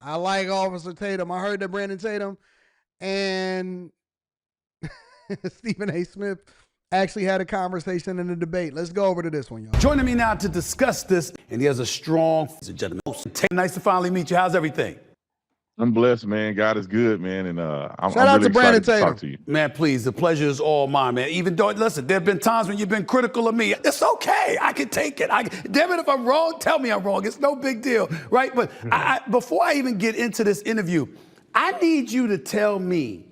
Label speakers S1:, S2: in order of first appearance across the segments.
S1: I like Officer Tatum. I heard that Brandon Tatum and Stephen A. Smith actually had a conversation in a debate. Let's go over to this one, y'all.
S2: Joining me now to discuss this, and he has a strong gentleman. Nice to finally meet you. How's everything?
S3: I'm blessed, man. God is good, man, and I'm
S1: Shout out
S3: really
S1: to Brandon
S3: excited to
S1: Tatum.
S3: talk to you.
S2: Man, please, the pleasure is all mine, man. Even though, listen, there have been times when you've been critical of me. It's okay. I can take it. Damn it, if I'm wrong, tell me I'm wrong. It's no big deal, right? But before I even get into this interview, I need you to tell me,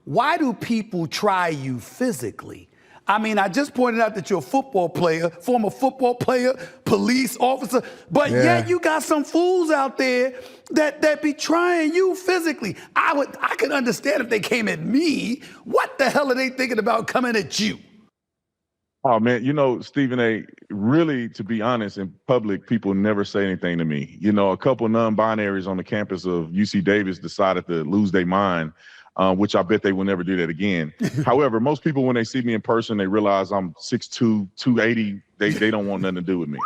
S2: why do people try you physically? I mean, I just pointed out that you're a football player, former football player, police officer, but yet you got some fools out there that be trying you physically. I could understand if they came at me. What the hell are they thinking about coming at you?
S3: Oh, man, Stephen A., really, to be honest, in public, people never say anything to me. A couple non-binaries on the campus of UC Davis decided to lose their mind, which I bet they will never do that again. However, most people, when they see me in person, they realize I'm 6'2", 280. They don't want nothing to do with me.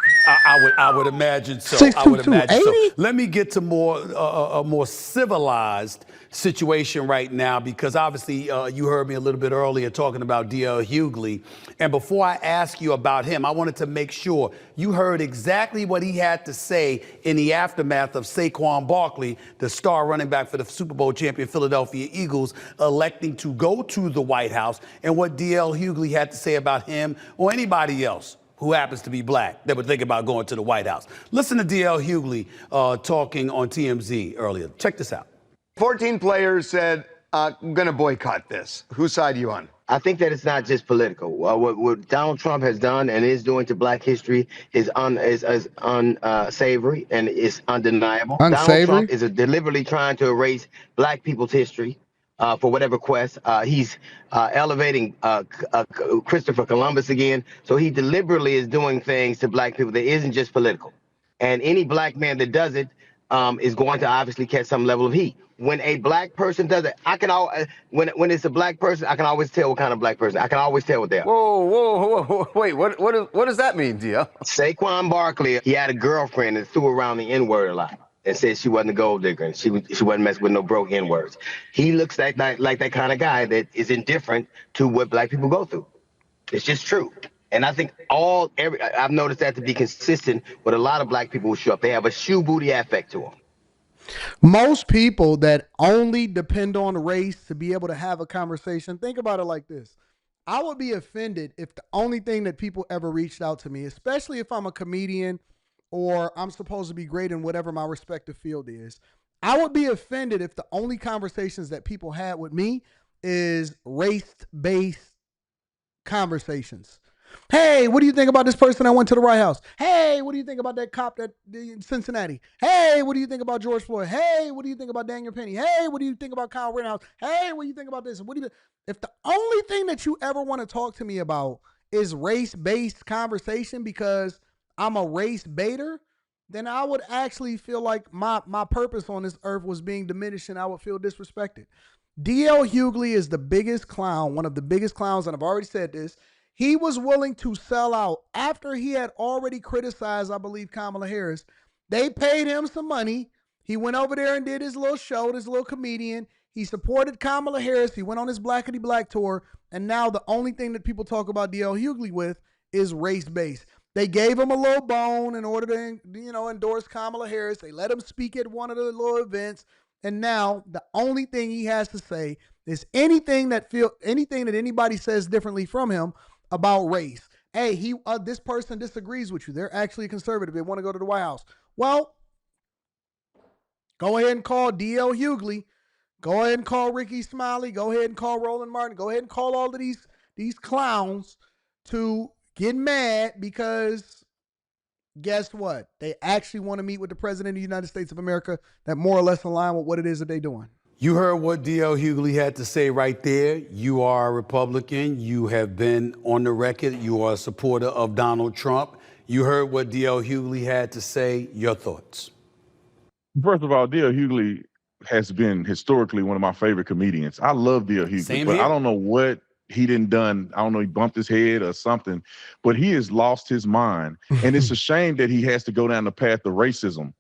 S2: I would imagine so.
S1: 6'2",
S2: I would imagine so.
S1: 280?
S2: Let me get to a more civilized situation right now, because obviously you heard me a little bit earlier talking about D.L. Hugley. And before I ask you about him, I wanted to make sure you heard exactly what he had to say in the aftermath of Saquon Barkley, the star running back for the Super Bowl champion Philadelphia Eagles, electing to go to the White House, and what D.L. Hugley had to say about him or anybody else who happens to be black that would think about going to the White House. Listen to D.L. Hugley talking on TMZ earlier. Check this out.
S4: 14 players said, I'm going to boycott this. Whose side are you on?
S5: I think that it's not just political. What Donald Trump has done and is doing to black history is unsavory and it's undeniable.
S1: Unsavory?
S5: Donald Trump is deliberately trying to erase black people's history for whatever quest. He's elevating Christopher Columbus again. So he deliberately is doing things to black people that isn't just political. And any black man that does it is going to obviously catch some level of heat. When a black person does it, when it's a black person, I can always tell what kind of black person. I can always tell what they are.
S4: Whoa. Wait, what does that mean, DL?
S5: Saquon Barkley, he had a girlfriend that threw around the N-word a lot and said she wasn't a gold digger and she wasn't messing with no broke N-words. He looks like that kind of guy that is indifferent to what black people go through. It's just true. And I think I've noticed that to be consistent with a lot of black people who show up. They have a shoe booty affect to them.
S1: Most people that only depend on race to be able to have a conversation, think about it like this. I would be offended if the only thing that people ever reached out to me, especially if I'm a comedian or I'm supposed to be great in whatever my respective field is, I would be offended if the only conversations that people had with me is race-based conversations. Hey, what do you think about this person that went to the White House? Hey, what do you think about that cop in Cincinnati? Hey, what do you think about George Floyd? Hey, what do you think about Daniel Penny? Hey, what do you think about Kyle Rittenhouse? Hey, what do you think about this? If the only thing that you ever want to talk to me about is race-based conversation because I'm a race baiter, then I would actually feel like my purpose on this earth was being diminished and I would feel disrespected. D.L. Hugley is the biggest clown, one of the biggest clowns, and I've already said this. He was willing to sell out after he had already criticized, I believe, Kamala Harris. They paid him some money. He went over there and did his little show, this little comedian. He supported Kamala Harris. He went on his Blackity Black tour. And now the only thing that people talk about D.L. Hugley with is race-based. They gave him a little bone in order to, endorse Kamala Harris. They let him speak at one of the little events. And now the only thing he has to say is anything that anybody says differently from him about race. Hey, this person disagrees with you. They're actually a conservative. They want to go to the White House. Well, go ahead and call D.L. Hugley. Go ahead and call Ricky Smiley. Go ahead and call Roland Martin. Go ahead and call all of these clowns to get mad because guess what? They actually want to meet with the President of the United States of America that more or less align with what it is that they're doing.
S2: You heard what D.L. Hugley had to say right there. You are a Republican. You have been on the record. You are a supporter of Donald Trump. You heard what D.L. Hugley had to say. Your thoughts?
S3: First of all, D.L. Hugley has been historically one of my favorite comedians. I love D.L. Hugley, but I don't know what he didn't done. I don't know, he bumped his head or something, but he has lost his mind. And it's a shame that he has to go down the path of racism.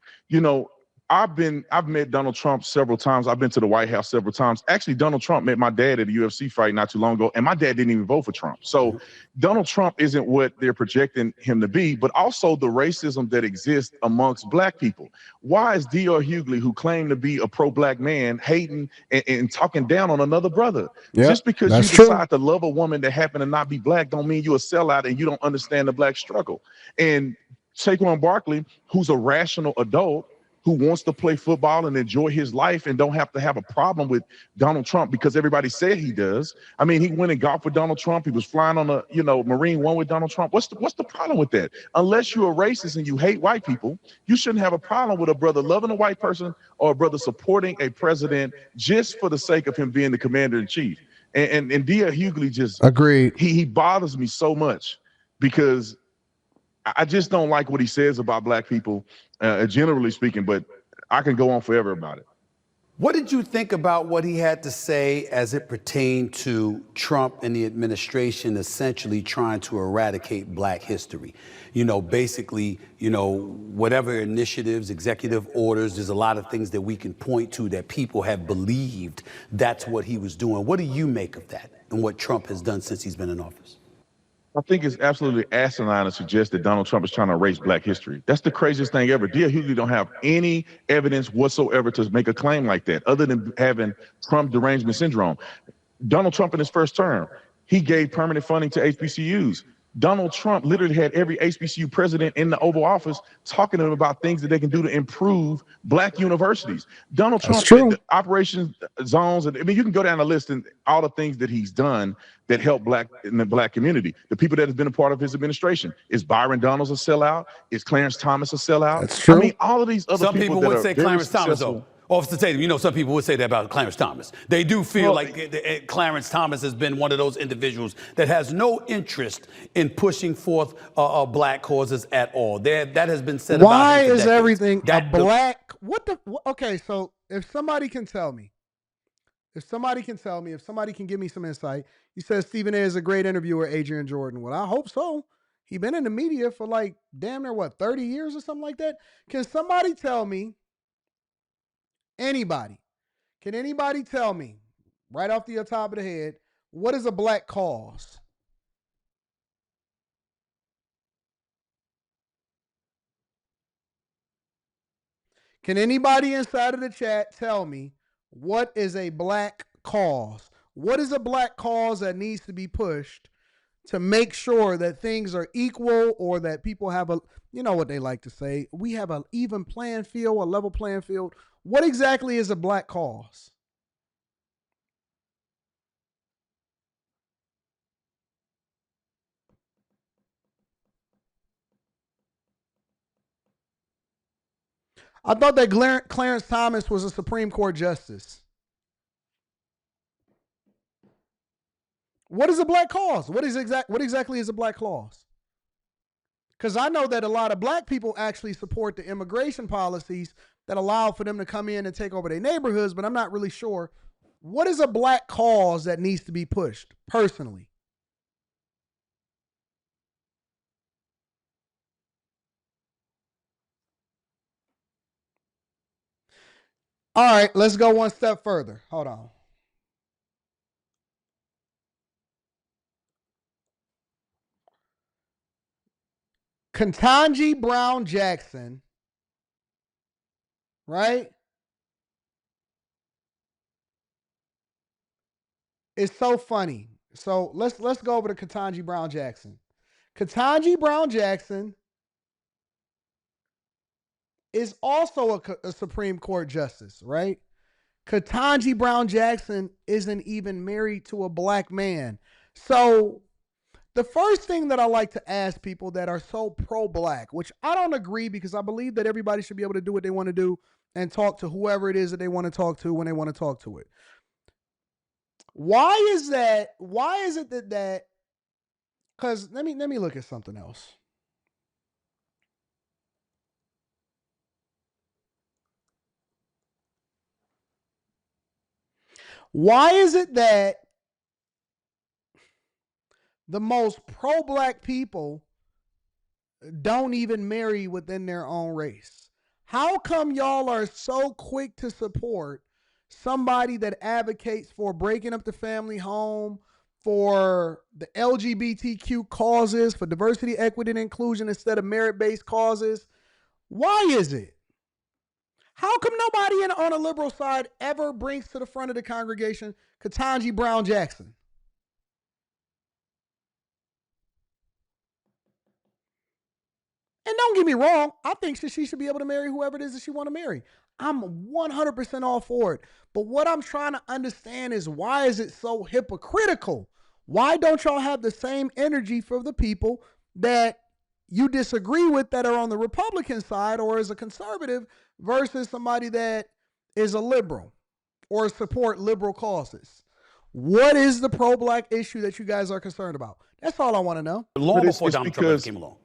S3: I've met Donald Trump several times. I've been to the White House several times. Actually, Donald Trump met my dad at a UFC fight not too long ago, and my dad didn't even vote for Trump. So Donald Trump isn't what they're projecting him to be, but also the racism that exists amongst black people. Why is D.R. Hughley, who claimed to be a pro-black man, hating and talking down on another brother? Just because you decide to love a woman that happen to not be black don't mean you're a sellout and you don't understand the black struggle. And Saquon Barkley, who's a rational adult, who wants to play football and enjoy his life and don't have to have a problem with Donald Trump because everybody said he does. I mean, he went and golfed with Donald Trump. He was flying on a, Marine One with Donald Trump. What's the problem with that? Unless you're a racist and you hate white people, you shouldn't have a problem with a brother loving a white person or a brother supporting a president just for the sake of him being the commander in chief. And D.L. Hughley just
S1: agreed.
S3: He bothers me so much because I just don't like what he says about black people, generally speaking, but I can go on forever about it.
S2: What did you think about what he had to say as it pertained to Trump and the administration essentially trying to eradicate black history? Basically, whatever initiatives, executive orders, there's a lot of things that we can point to that people have believed that's what he was doing. What do you make of that and what Trump has done since he's been in office?
S3: I think it's absolutely asinine to suggest that Donald Trump is trying to erase black history. That's the craziest thing ever. D.L. Hughley don't have any evidence whatsoever to make a claim like that, other than having Trump derangement syndrome. Donald Trump in his first term, he gave permanent funding to HBCUs. Donald Trump literally had every HBCU president in the Oval Office talking to them about things that they can do to improve black universities. Donald Trump, the operations zones, and I mean, you can go down the list and all the things that he's done that help in the black community. The people that have been a part of his administration. Is Byron Donalds a sellout? Is Clarence Thomas a sellout?
S1: That's true.
S3: I mean, all of these other
S2: Some people would say Clarence Thomas, though. Officer Tatum, some people would say that about Clarence Thomas. They do feel like Clarence Thomas has been one of those individuals that has no interest in pushing forth black causes at all. That has been said about him.
S1: Why is
S2: decades.
S1: everything a black? Okay, so if somebody can give me some insight, you said Stephen A is a great interviewer, Adrian Jordan. Well, I hope so. He been in the media for like damn near 30 years or something like that. Can somebody tell me? Can anybody tell me right off the top of the head, what is a black cause? Can anybody inside of the chat tell me what is a black cause? What is a black cause that needs to be pushed to make sure that things are equal, or that people have what they like to say, we have an even playing field, a level playing field? What exactly is a black cause? I thought that Clarence Thomas was a Supreme Court justice. What is a black cause? What exactly is a black cause? Because I know that a lot of black people actually support the immigration policies that allow for them to come in and take over their neighborhoods, but I'm not really sure. What is a black cause that needs to be pushed, personally? All right, let's go one step further. Hold on. Ketanji Brown Jackson, right? It's so funny. So let's go over to Ketanji Brown Jackson. Ketanji Brown Jackson is also a Supreme Court justice, right? Ketanji Brown Jackson isn't even married to a black man. So the first thing that I like to ask people that are so pro-black, which I don't agree, because I believe that everybody should be able to do what they want to do and talk to whoever it is that they want to talk to when they want to talk to it. Why is that? Why is it that because let me look at something else. Why is it that the most pro-black people don't even marry within their own race? How come y'all are so quick to support somebody that advocates for breaking up the family home, for the LGBTQ causes, for diversity, equity, and inclusion instead of merit-based causes? Why is it? How come nobody on a liberal side ever brings to the front of the congregation Ketanji Brown Jackson? And don't get me wrong, I think that she should be able to marry whoever it is that she want to marry. I'm 100% all for it. But what I'm trying to understand is, why is it so hypocritical? Why don't y'all have the same energy for the people that you disagree with that are on the Republican side or as a conservative versus somebody that is a liberal or support liberal causes? What is the pro-black issue that you guys are concerned about? That's all I want to know.
S2: Long
S3: But
S2: before Donald Trump ever came along.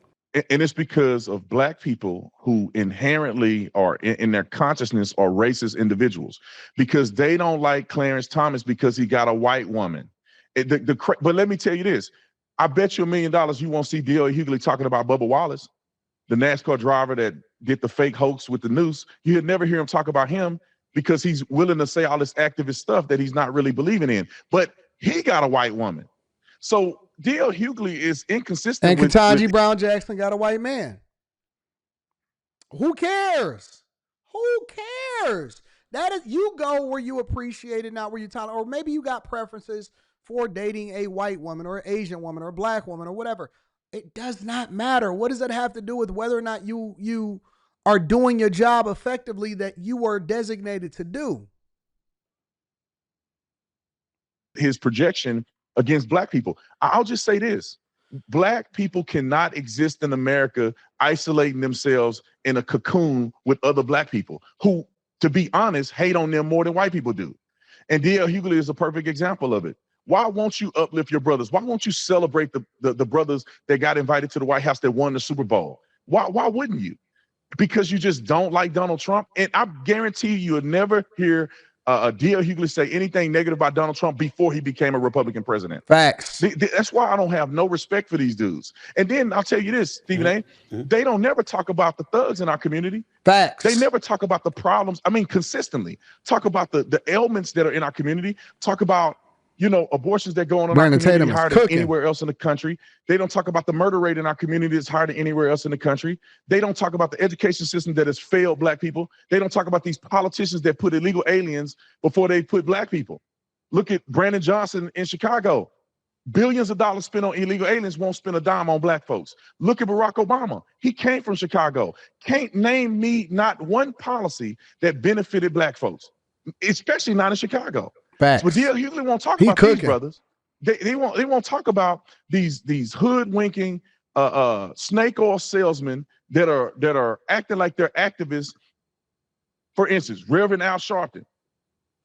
S3: and it's because of black people who inherently are in their consciousness are racist individuals, because they don't like Clarence Thomas because he got a white woman. But let me tell you this. I bet you $1 million you won't see D.L. Hughley talking about Bubba Wallace, the NASCAR driver that did the fake hoax with the noose. You'd never hear him talk about him because he's willing to say all this activist stuff that he's not really believing in. But he got a white woman. So D.L. Hughley is inconsistent.
S1: And Ketanji Brown Jackson got a white man. Who cares? Who cares? That is, you go where you appreciate it, not where you tolerate. Or maybe you got preferences for dating a white woman or an Asian woman or a black woman or whatever. It does not matter. What does that have to do with whether or not you are doing your job effectively that you were designated to do?
S3: His projection against black people. I'll just say this. Black people cannot exist in America isolating themselves in a cocoon with other black people who, to be honest, hate on them more than white people do. And D.L. Hughley is a perfect example of it. Why won't you uplift your brothers? Why won't you celebrate the brothers that got invited to the White House that won the Super Bowl? Why wouldn't you? Because you just don't like Donald Trump? And I guarantee you'll never hear D.L. Hughley say anything negative about Donald Trump before he became a Republican president.
S1: Facts.
S3: That's why I don't have no respect for these dudes. And then I'll tell you this, Stephen A. They don't never talk about the thugs in our community.
S1: Facts.
S3: They never talk about the problems. I mean, consistently talk about the ailments that are in our community. Talk about, abortions that go on in our community higher than anywhere else in the country. They don't talk about the murder rate in our community that's higher than anywhere else in the country. They don't talk about the education system that has failed black people. They don't talk about these politicians that put illegal aliens before they put black people. Look at Brandon Johnson in Chicago. Billions of dollars spent on illegal aliens, won't spend a dime on black folks. Look at Barack Obama. He came from Chicago. Can't name me not one policy that benefited black folks, especially not in Chicago.
S1: Facts.
S3: But D.L. Hughley won't talk about these brothers. They won't talk about these hoodwinking snake oil salesmen that are acting like they're activists. For instance, Reverend Al Sharpton.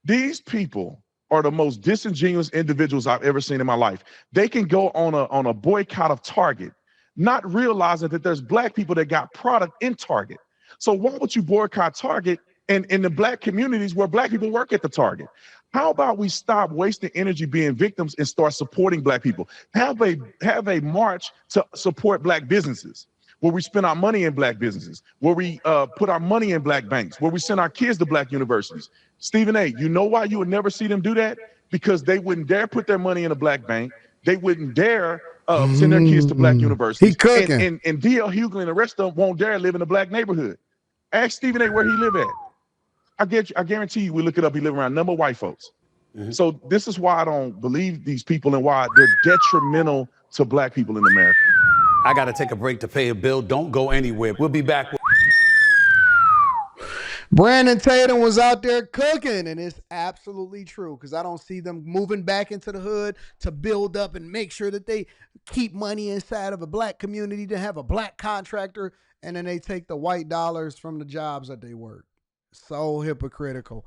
S3: These people are the most disingenuous individuals I've ever seen in my life. They can go on a boycott of Target, not realizing that there's black people that got product in Target. So why would you boycott Target and in the black communities where black people work at the Target? How about we stop wasting energy being victims and start supporting black people? Have a march to support black businesses, where we spend our money in black businesses, where we put our money in black banks, where we send our kids to black universities. Stephen A., you know why you would never see them do that? Because they wouldn't dare put their money in a black bank. They wouldn't dare send their kids to black universities.
S1: He cooking.
S3: And D.L. Hughley and the rest of them won't dare live in a black neighborhood. Ask Stephen A. where he live at. I guarantee you, we look it up, he live around a number of white folks. So this is why I don't believe these people and why they're detrimental to black people in America.
S2: I got to take a break to pay a bill. Don't go anywhere. We'll be back.
S1: Brandon Tatum was out there cooking, and it's absolutely true, because I don't see them moving back into the hood to build up and make sure that they keep money inside of a black community, to have a black contractor, and then they take the white dollars from the jobs that they work. So hypocritical.